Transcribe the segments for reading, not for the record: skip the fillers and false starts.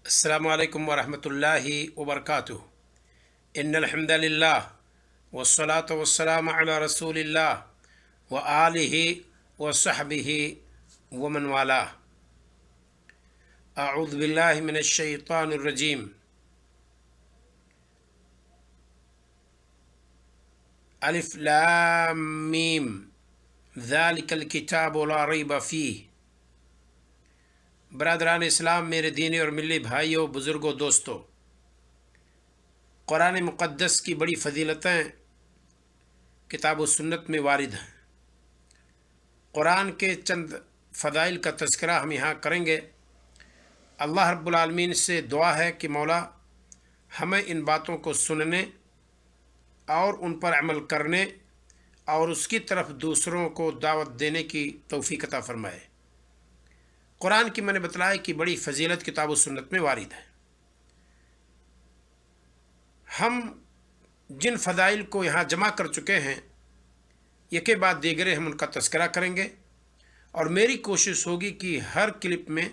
अस्सलामु अलैकुम वरहमतुल्लाहि वबरकातुहू। इन्नल हम्दलिल्लाह वस्सलातु वस्सलामु अला रसूलिल्लाह व आलिहि व सहबिहि व मन वाला। अऊज़ु बिल्लाहि मिनश शैतानिर रजीम। अलिफ लाम मीम ज़ालिकल किताबु ला रैब फ़ीह। बरदरान इस्लाम, मेरे दीनी और मिली भाइयों, बुज़ुर्गों, दोस्तों, कुरान मुक़द्दस की बड़ी फ़जीलतें किताब व सुन्नत में वारिद हैं। कुरान के चंद फ़ज़ाइल का तज़किरा हम यहाँ करेंगे। अल्लाह रब्बुल आलमीन से दुआ है कि मौला हमें इन बातों को सुनने और उन पर अमल करने और उसकी तरफ दूसरों को दावत देने की तौफ़ीक़ अता फ़रमाए। कुरान की मैंने बतलाया कि बड़ी फ़जीलत किताब व सुन्नत में वारिद है। हम जिन फ़ज़ाइल को यहाँ जमा कर चुके हैं, एक बाद दीगरे हम उनका तज़किरा करेंगे और मेरी कोशिश होगी कि हर क्लिप में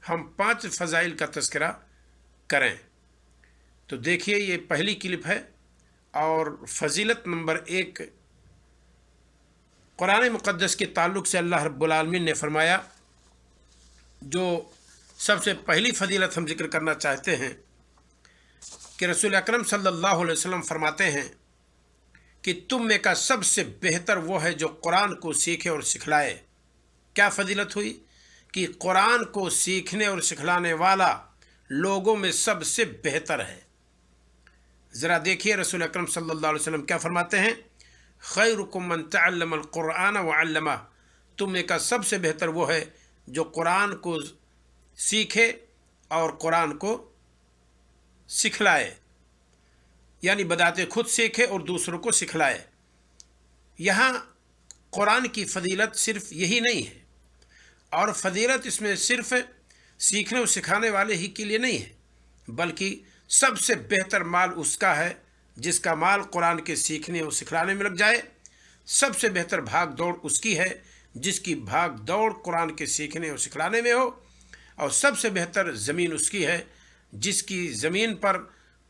हम 5 फ़ज़ाइल का तज़किरा करें। तो देखिए, ये पहली क्लिप है और फ़जीलत नंबर 1 कुरान मुक़द्दस के ताल्लुक़ से अल्लाह रब्बुल आलमीन ने फ़रमाया। जो सबसे पहली फ़जीलत हम जिक्र करना चाहते हैं कि रसूल अकरम सल्लल्लाहु अलैहि वसल्लम फरमाते हैं कि तुम में का सबसे बेहतर वो है जो कुरान को सीखे और सिखलाए। क्या फ़जीलत हुई कि कुरान को सीखने और सिखलाने वाला लोगों में सबसे बेहतर है। ज़रा देखिए रसूल अकरम सल्लल्लाहु अलैहि वसल्लम क्या फरमाते हैं, खैरुकुम मन तअल्लमल कुरान व अल्लमा। तुम में का सबसे बेहतर वो है जो कुरान को सीखे और कुरान को सिखलाए, यानी बदाते खुद सीखे और दूसरों को सिखलाए। यहाँ कुरान की फ़जीलत सिर्फ़ यही नहीं है, और फ़जीलत इसमें सिर्फ़ सीखने और सिखाने वाले ही के लिए नहीं है, बल्कि सबसे बेहतर माल उसका है जिसका माल कुरान के सीखने और सिखलाने में लग जाए। सबसे बेहतर भाग दौड़ उसकी है जिसकी भाग दौड़ कुरान के सीखने और सिखलाने में हो, और सबसे बेहतर ज़मीन उसकी है जिसकी ज़मीन पर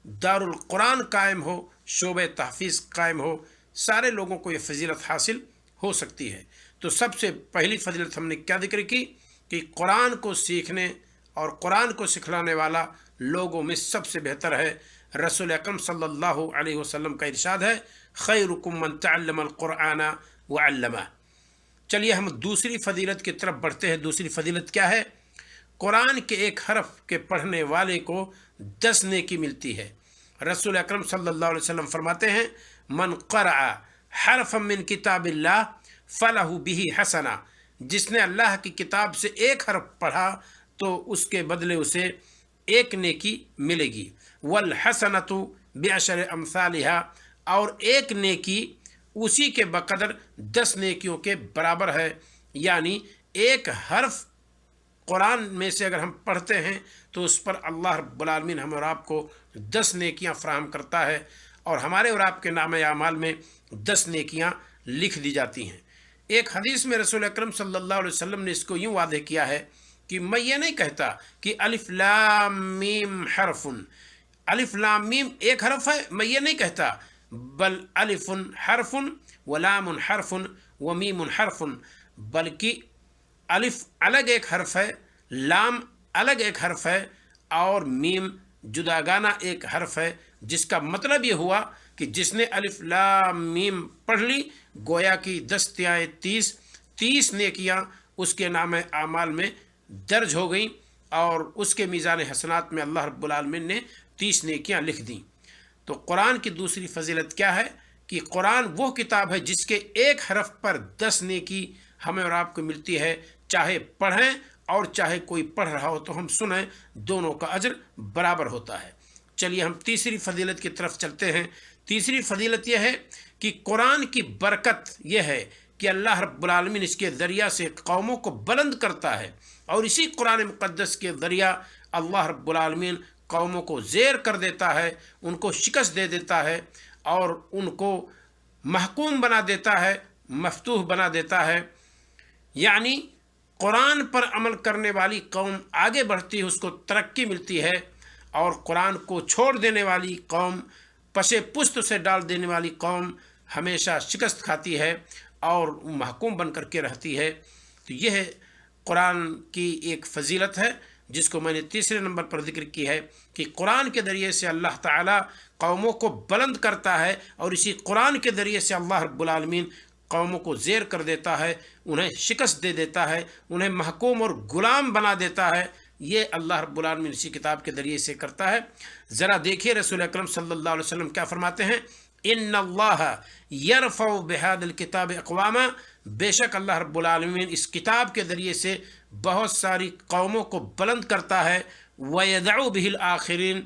दारुल कुरान कायम हो, शोबे तहफ़ीज़ कायम हो। सारे लोगों को ये फ़जीलत हासिल हो सकती है। तो सबसे पहली फ़जीलत हमने क्या जिक्र की कि कुरान को सीखने और कुरान को सिखलाने वाला लोगों में सबसे बेहतर है। रसूल अकरम सल्लल्लाहु अलैहि वसल्लम का इरशाद है, खैरुकुम मन तअल्लमल कुरान व अल्लमा। चलिए हम दूसरी फ़जीलत की तरफ बढ़ते हैं। दूसरी फ़जीलत क्या है? कुरान के एक हरफ के पढ़ने वाले को 10 नेकी मिलती है। रसूल अकरम सल्लल्लाहु अलैहि वसल्लम फरमाते हैं, मन क़रअ हरफ़म मिन किताबिल्लाह फ़लहु बिही हसना। जिसने अल्लाह की किताब से एक हरफ पढ़ा तो उसके बदले उसे 1 नेकी मिलेगी। वल हसनतु बिअशरि अमसालिहा, और 1 नेकी उसी के बकदर 10 नेकियों के बराबर है। यानी एक हर्फ कुरान में से अगर हम पढ़ते हैं तो उस पर अल्लाह रब्बुल आलमीन हम और आपको 10 नेकियां फराहम करता है, और हमारे और आपके नामे आमाल में 10 नेकियां लिख दी जाती हैं। एक हदीस में रसूल अकरम सल्लल्लाहु अलैहि वसल्लम ने इसको यूँ वादे किया है कि मैं ये नहीं कहता कि अलिफ लाम मीम हरफुन, अलिफ लाम मीम एक हरफ है, मैं ये नहीं कहता, बल अलिफुन हरफुन व लामुन हरफुन व मीमुन हरफुन। बल्कि अलिफ अलग एक हर्फ है, लाम अलग एक हर्फ है, और मीम जुदागाना एक हर्फ है। जिसका मतलब ये हुआ कि जिसने अलिफ लाम मीम पढ़ ली, गोया की 10 तियाए 30 नेकियां उसके नामे आमाल में दर्ज हो गई, और उसके मीज़ान हसनात में अल्लाह रब्बुल आलमीन ने 30 नेकियां लिख दी। तो कुरान की दूसरी फ़जीलत क्या है कि कुरान वो किताब है जिसके एक हरफ पर 10 नेकी हमें और आपको मिलती है। चाहे पढ़ें और चाहे कोई पढ़ रहा हो तो हम सुनें, दोनों का अजर बराबर होता है। चलिए हम तीसरी फ़जीलत की तरफ चलते हैं। तीसरी फ़जीलत यह है कि कुरान की बरकत यह है कि अल्लाह रब्बुल आलमीन इसके ज़रिया से कौमों को बुलंद करता है, और इसी कुरान मुक़द्दस के ज़रिया अल्लाह रब्बुल आलमीन कौमों को ज़ेर कर देता है, उनको शिकस्त दे देता है, और उनको महकूम बना देता है, मफतूह बना देता है। यानी قرآن پر عمل کرنے والی قوم آگے بڑھتی ہے، اس کو ترقی ملتی ہے، اور قرآن کو چھوڑ دینے والی قوم، پشے پست سے ڈال دینے والی قوم ہمیشہ شکست کھاتی ہے اور محکوم بن کر کے رہتی ہے۔ تو یہ قرآن کی ایک فضیلت ہے جس کو میں نے تیسرے نمبر پر ذکر کی ہے کہ قرآن کے ذریعے سے اللہ تعالیٰ قوموں کو بلند کرتا ہے، اور اسی قرآن کے ذریعے سے اللہ رب العالمین قوموں کو زیر کر دیتا ہے، انہیں شکست دے دیتا ہے، انہیں محکوم اور غلام بنا دیتا ہے۔ یہ اللہ رب العالمین اسی کتاب کے ذریعے سے کرتا ہے۔ ذرا دیکھیے رسول اکرم صلی اللہ علیہ وسلم کیا فرماتے ہیں، ان اللہ یرفع بہذا الکتاب اقواما، بے شک اللہ رب العالمین اس کتاب کے ذریعے سے بہت ساری قوموں کو بلند کرتا ہے، وَيَدْعُ بِهِ الْآخِرِينَ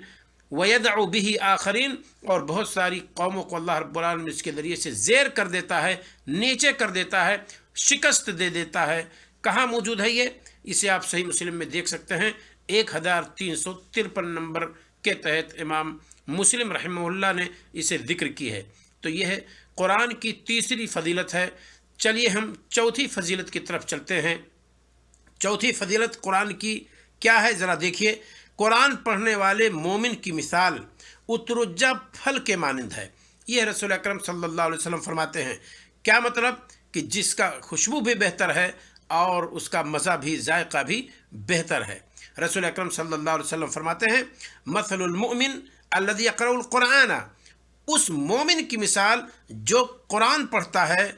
وَيَدْعُ بِهِ آخرین، اور بہت ساری قوموں کو اللہ رب العالمین اس کے ذریعے سے زیر کر دیتا ہے، نیچے کر دیتا ہے، شکست دے دیتا ہے۔ کہاں موجود ہے یہ؟ اسے آپ صحیح مسلم میں دیکھ سکتے ہیں، 1353 نمبر کے تحت امام مسلم رحمہ اللہ نے اسے ذکر کی ہے۔ تو یہ ہے قرآن کی تیسری فضیلت ہے۔ چلیے ہم چوتھی فضیلت کی طرف چلتے ہیں۔ چوتھی فضیلت قرآن کی کیا ہے؟ ذرا دیکھیے، قرآن پڑھنے والے مومن کی مثال اترجہ پھل کے مانند ہے۔ یہ رسول اکرم صلی اللہ علیہ وسلم فرماتے ہیں۔ کیا مطلب؟ کہ جس کا خوشبو بھی بہتر ہے اور اس کا مزہ بھی، ذائقہ بھی بہتر ہے۔ رسول اکرم صلی اللہ علیہ وسلم فرماتے ہیں، مثل المؤمن الذی یقرأ القرآن، اس مومن کی مثال جو قرآن پڑھتا ہے،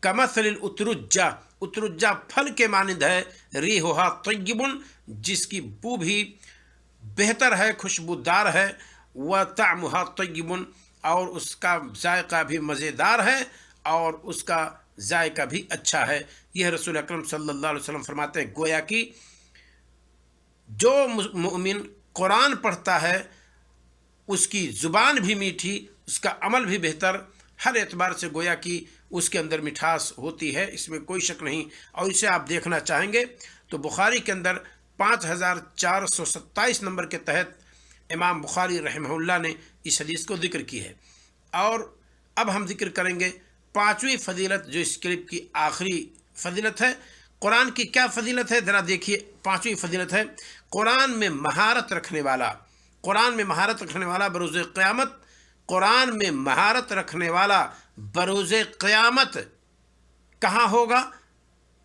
کمثل الاترجہ، اترجہ پھل کے مانند ہے، ریحھا طیب، جس کی بو بھی بہتر ہے، خوشبودار ہے، وطعمھا طیب، اور اس کا ذائقہ بھی مزیدار ہے اور اس کا ذائقہ بھی اچھا ہے۔ یہ رسول اکرم صلی اللہ علیہ وسلم فرماتے ہیں، گویا کہ جو مومن قرآن پڑھتا ہے اس کی زبان بھی میٹھی، اس کا عمل بھی بہتر، ہر اعتبار سے گویا کہ اس کے اندر مٹھاس ہوتی ہے، اس میں کوئی شک نہیں۔ اور اسے آپ دیکھنا چاہیں گے تو بخاری کے اندر 5427 نمبر کے تحت امام بخاری رحمہ اللہ نے اس حدیث کو ذکر کی ہے۔ اور اب ہم ذکر کریں گے پانچویں فضیلت، جو اس کلپ کی آخری فضیلت ہے۔ قرآن کی کیا فضیلت ہے؟ ذرا دیکھیے، پانچویں فضیلت ہے قرآن میں مہارت رکھنے والا۔ قرآن میں مہارت رکھنے والا بروز قیامت، قرآن میں مہارت رکھنے والا بروز قیامت کہاں ہوگا؟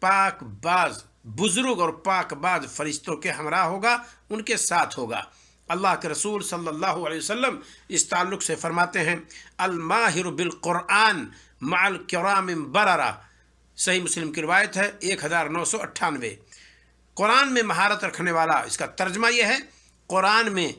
پاک باز بزرگ اور پاک باز فرشتوں کے ہمراہ ہوگا، ان کے ساتھ ہوگا۔ اللہ کے رسول صلی اللہ علیہ وسلم اس تعلق سے فرماتے ہیں، الماہر بالقرآن مع الکرام بررہ، صحیح مسلم کی روایت ہے 1998۔ قرآن میں مہارت رکھنے والا، اس کا ترجمہ یہ ہے، قرآن میں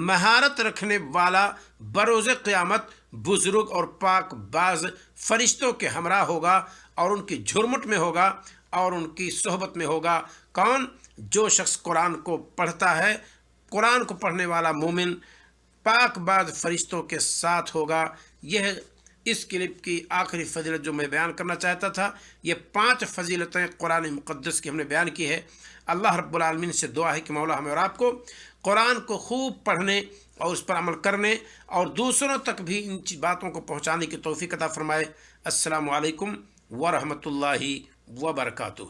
مہارت رکھنے والا بروز قیامت بزرگ اور پاک باز فرشتوں کے ہمراہ ہوگا، اور ان کی جھرمٹ میں ہوگا اور ان کی صحبت میں ہوگا۔ کون؟ جو شخص قرآن کو پڑھتا ہے، قرآن کو پڑھنے والا مومن پاک باز فرشتوں کے ساتھ ہوگا۔ یہ اس کلپ کی آخری فضیلت جو میں بیان کرنا چاہتا تھا۔ یہ 5 فضیلتیں قرآن مقدس کی ہم نے بیان کی ہے۔ اللہ رب العالمین سے دعا ہے کہ مولا ہمیں اور آپ کو قرآن کو خوب پڑھنے اور اس پر عمل کرنے اور دوسروں تک بھی ان باتوں کو پہنچانے کی توفیق عطا فرمائے۔ السلام علیکم ورحمۃ اللہ وبرکاتہ۔